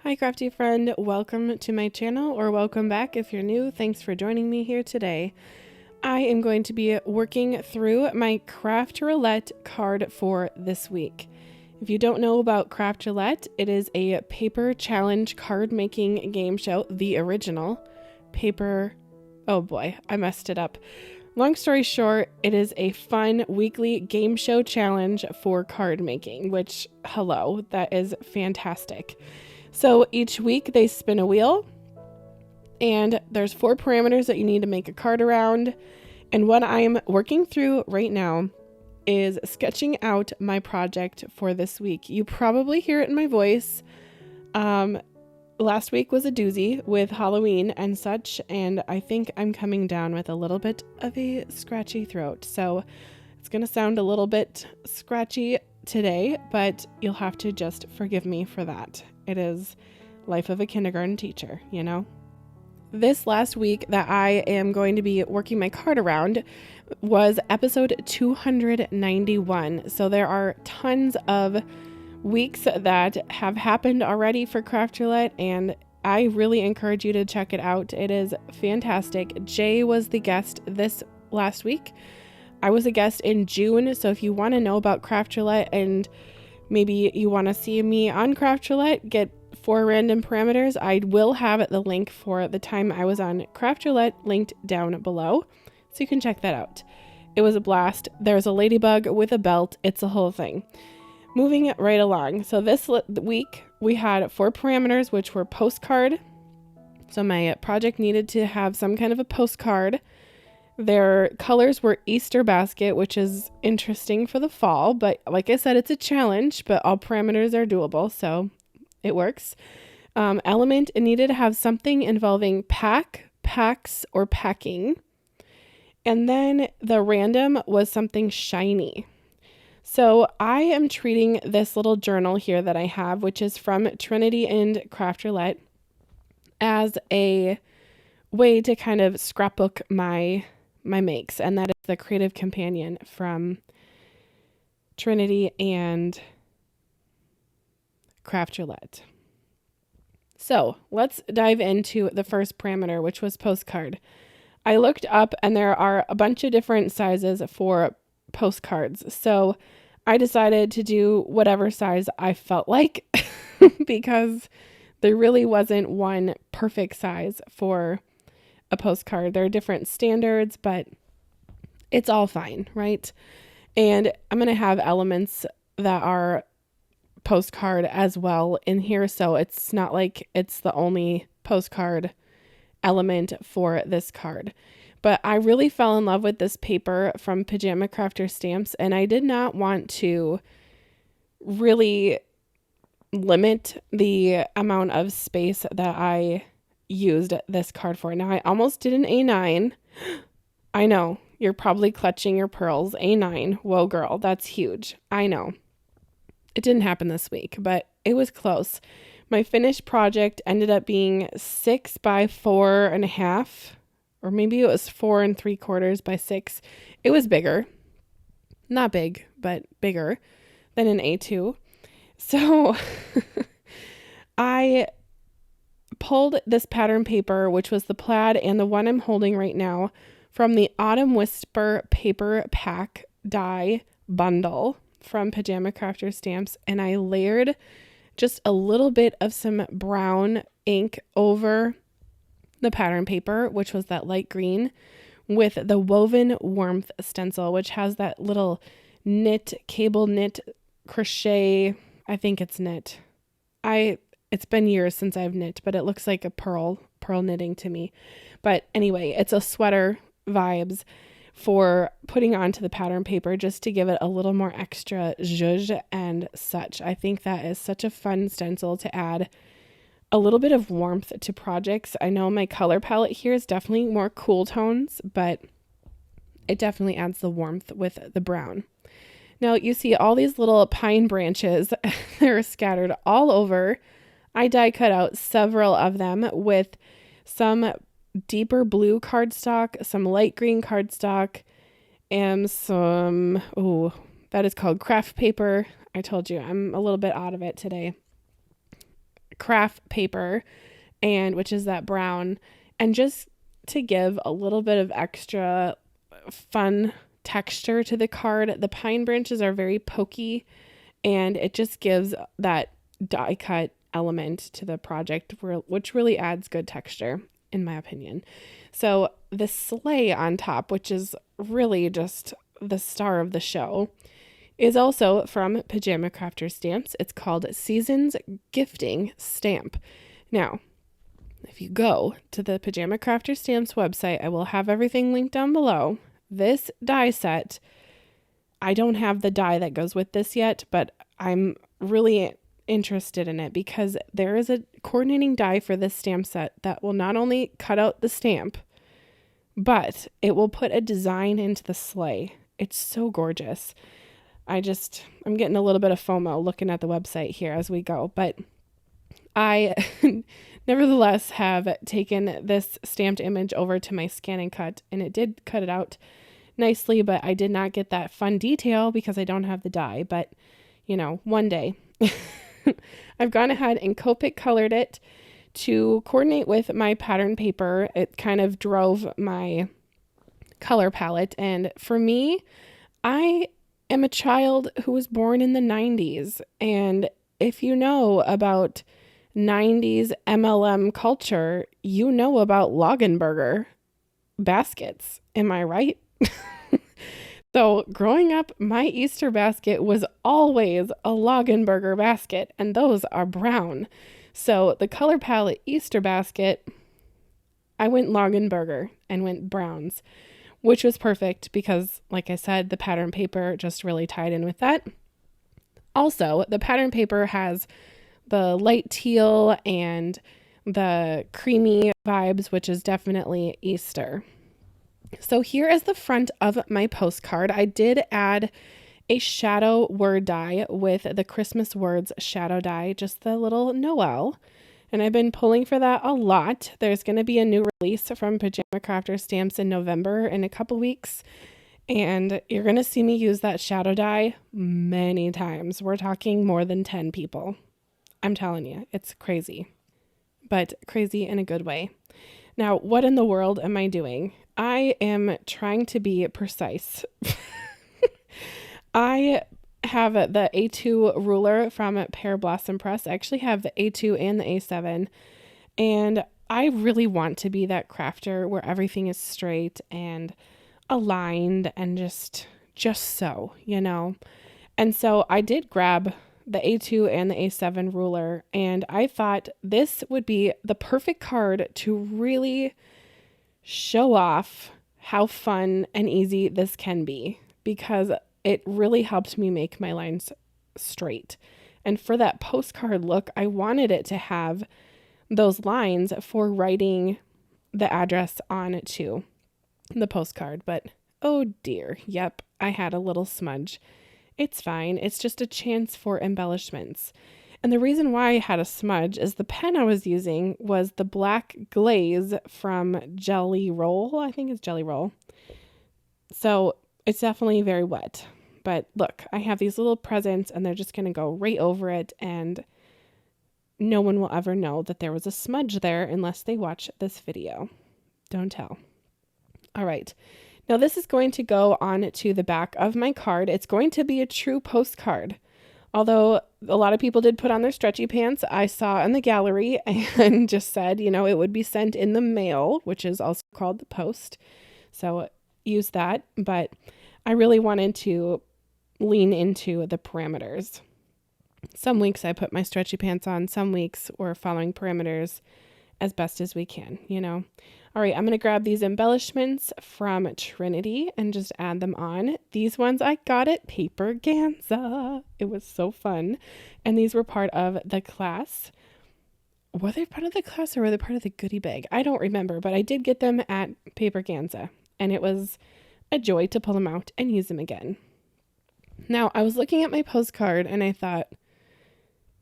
Hi crafty friend, welcome to my channel, or welcome back if you're new. Thanks for joining me here today. I am going to be working through my Craft Roulette card for this week. If you don't know about Craft Roulette, it is a paper challenge card making game show, the original paper. Oh boy, I messed it up. Long story short, it is a fun weekly game show challenge for card making, which, hello, that is fantastic. So each week they spin a wheel and there's 4 parameters that you need to make a card around. And what I'm working through right now is sketching out my project for this week. You probably hear it in my voice. Last week was a doozy with Halloween and such, and I think I'm coming down with a little bit of a scratchy throat. So it's going to sound a little bit scratchy today, but you'll have to just forgive me for that. It is life of a kindergarten teacher, you know? This last week that I am going to be working my card around was episode 291. So there are tons of weeks that have happened already for Craft Roulette, and I really encourage you to check it out. It is fantastic. Jay was the guest this last week. I was a guest in June, so if you want to know about Craft Roulette and maybe you want to see me on Craft Roulette, get 4 random parameters, I will have the link for the time I was on Craft Roulette linked down below, so you can check that out. It was a blast. There's a ladybug with a belt. It's a whole thing. Moving right along. So this week we had 4 parameters, which were postcard. So my project needed to have some kind of a postcard. Their colors were Easter basket, which is interesting for the fall, but like I said, it's a challenge, but all parameters are doable, so it works. Element, it needed to have something involving packs, or packing. And then the random was something shiny. So I am treating this little journal here that I have, which is from Trinity and Craft Roulette, as a way to kind of scrapbook my makes, and that is the creative companion from Trinity and Craft Roulette. So let's dive into the first parameter, which was postcard. I looked up and there are a bunch of different sizes for postcards. So I decided to do whatever size I felt like because there really wasn't one perfect size for a postcard. There are different standards, but it's all fine, right? And I'm going to have elements that are postcard as well in here, so it's not like it's the only postcard element for this card. But I really fell in love with this paper from Pajama Crafter Stamps, and I did not want to really limit the amount of space that I used this card for. Now, I almost did an A9. I know, you're probably clutching your pearls. A9, whoa girl, that's huge. I know. It didn't happen this week, but it was close. My finished project ended up being 6 by 4.5, or maybe it was 4 3/4 by 6. It was bigger. Not big, but bigger than an A2. So I pulled this pattern paper, which was the plaid and the one I'm holding right now, from the Autumn Whisper paper pack die bundle from Pajama Crafter Stamps, and I layered just a little bit of some brown ink over the pattern paper, which was that light green, with the Woven Warmth stencil, which has that little cable knit crochet. I think it's knit. It's been years since I've knit, but it looks like a pearl knitting to me. But anyway, it's a sweater vibes for putting onto the pattern paper, just to give it a little more extra zhuzh and such. I think that is such a fun stencil to add a little bit of warmth to projects. I know my color palette here is definitely more cool tones, but it definitely adds the warmth with the brown. Now you see all these little pine branches they're scattered all over. I die cut out several of them with some deeper blue cardstock, some light green cardstock, and some, that is called craft paper. I told you I'm a little bit out of it today. craft paper, and which is that brown, and just to give a little bit of extra fun texture to the card. The pine branches are very pokey, and it just gives that die cut element to the project, which really adds good texture, in my opinion. So the sleigh on top, which is really just the star of the show, is also from Pajama Crafter Stamps. It's called Seasons Gifting Stamp. Now, if you go to the Pajama Crafter Stamps website, I will have everything linked down below. This die set, I don't have the die that goes with this yet, but I'm really interested in it because there is a coordinating die for this stamp set that will not only cut out the stamp, but it will put a design into the sleigh. It's so gorgeous. I'm getting a little bit of FOMO looking at the website here as we go, but I nevertheless have taken this stamped image over to my scan and cut, and it did cut it out nicely, but I did not get that fun detail because I don't have the die. But one day. I've gone ahead and Copic colored it to coordinate with my pattern paper. It kind of drove my color palette, and for me, I am a child who was born in the 90s, and if you know about 90s MLM culture, you know about Longaberger baskets. Am I right? So growing up, my Easter basket was always a Longaberger basket, and those are brown. So the color palette Easter basket, I went Longaberger and went browns, which was perfect because, like I said, the pattern paper just really tied in with that. Also, the pattern paper has the light teal and the creamy vibes, which is definitely Easter. So here is the front of my postcard. I did add a shadow word die with the Christmas words shadow die, just the little Noel. And I've been pulling for that a lot. There's going to be a new release from Pajama Crafter Stamps in November in a couple weeks. And you're going to see me use that shadow die many times. We're talking more than 10 people. I'm telling you, it's crazy, but crazy in a good way. Now, what in the world am I doing? I am trying to be precise. I have the A2 ruler from Pear Blossom Press. I actually have the A2 and the A7, and I really want to be that crafter where everything is straight and aligned and just so, And so I did grab the A2 and the A7 ruler, and I thought this would be the perfect card to really show off how fun and easy this can be, because it really helped me make my lines straight. And for that postcard look, I wanted it to have those lines for writing the address on it to the postcard. But oh dear, yep, I had a little smudge. It's fine. It's just a chance for embellishments. And the reason why I had a smudge is the pen I was using was the black glaze from Jelly Roll. I think it's Jelly Roll. So it's definitely very wet. But look, I have these little presents and they're just going to go right over it. And no one will ever know that there was a smudge there unless they watch this video. Don't tell. All right. Now this is going to go on to the back of my card. It's going to be a true postcard. Although a lot of people did put on their stretchy pants, I saw in the gallery and just said, it would be sent in the mail, which is also called the post. So use that. But I really wanted to lean into the parameters. Some weeks I put my stretchy pants on. Some weeks we're following parameters as best as we can, All right, I'm going to grab these embellishments from Trinity and just add them on. These ones I got at Paper Ganza. It was so fun. And these were part of the class. Were they part of the class or were they part of the goodie bag? I don't remember, but I did get them at Paper Ganza. And it was a joy to pull them out and use them again. Now, I was looking at my postcard and I thought,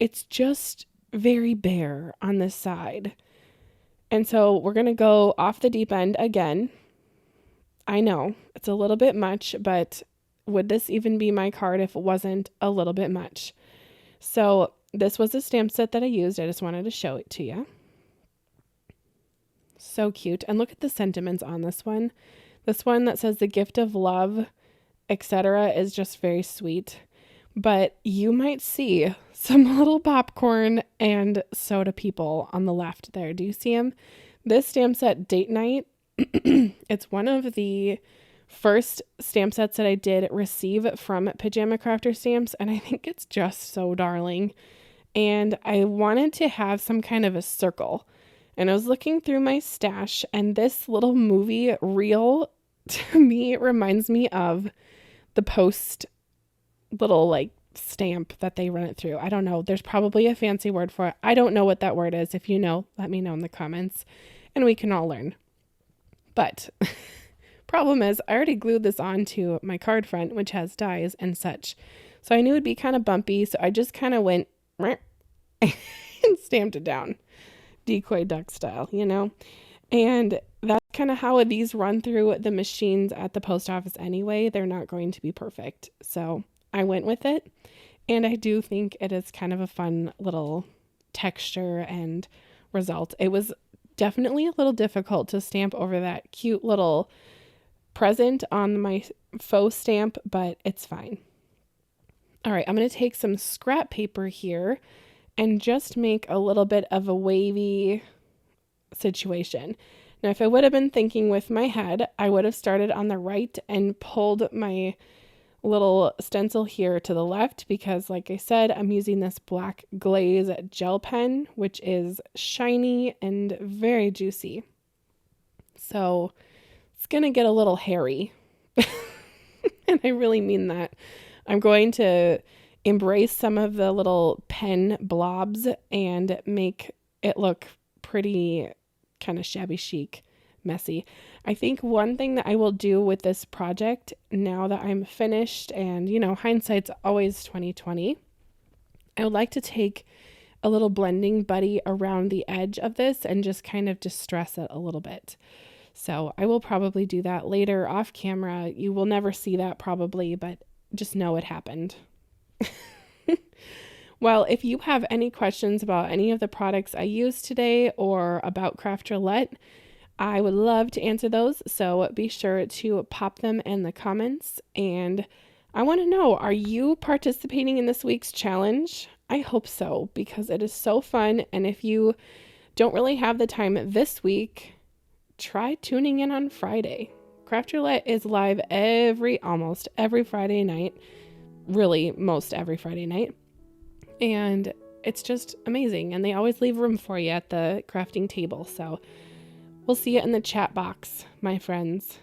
it's just very bare on this side. And so we're going to go off the deep end again. I know it's a little bit much, but would this even be my card if it wasn't a little bit much? So this was a stamp set that I used. I just wanted to show it to you. So cute. And look at the sentiments on this one. This one that says the gift of love, etc. is just very sweet. But you might see some little popcorn and soda people on the left there. Do you see them? This stamp set, Date Night, it's one of the first stamp sets that I did receive from Pajama Crafter Stamps, and I think it's just so darling. And I wanted to have some kind of a circle. And I was looking through my stash, and this little movie reel to me reminds me of the Post little like stamp that they run it through. I don't know. There's probably a fancy word for it. I don't know what that word is. If you know, let me know in the comments and we can all learn. But problem is I already glued this onto my card front, which has dies and such. So I knew it'd be kind of bumpy. So I just kind of went and stamped it down. Decoy duck style, you know? And that's kind of how these run through the machines at the post office anyway. They're not going to be perfect. So I went with it, and I do think it is kind of a fun little texture and result. It was definitely a little difficult to stamp over that cute little present on my faux stamp, but it's fine. All right, I'm going to take some scrap paper here and just make a little bit of a wavy situation. Now, if I would have been thinking with my head, I would have started on the right and pulled my little stencil here to the left because, like I said, I'm using this black glaze gel pen, which is shiny and very juicy. So it's going to get a little hairy. And I really mean that. I'm going to embrace some of the little pen blobs and make it look pretty kind of shabby chic, messy. I think one thing that I will do with this project now that I'm finished, and you know, hindsight's always 20/20, I would like to take a little blending buddy around the edge of this and just kind of distress it a little bit. So I will probably do that later off camera. You will never see that probably, but just know it happened. Well, if you have any questions about any of the products I used today or about Craft Roulette, I would love to answer those. So be sure to pop them in the comments. And I want to know, are you participating in this week's challenge? I hope so, because it is so fun. And if you don't really have the time this week, try tuning in on Friday. Craft Roulette is live almost every Friday night, really most every Friday night. And it's just amazing. And they always leave room for you at the crafting table. So we'll see you in the chat box, my friends.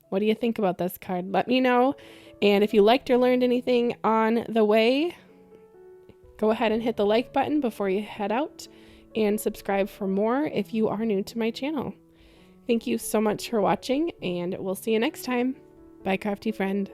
What do you think about this card? Let me know. And if you liked or learned anything on the way, go ahead and hit the like button before you head out and subscribe for more if you are new to my channel. Thank you so much for watching, and we'll see you next time. Bye, crafty friend.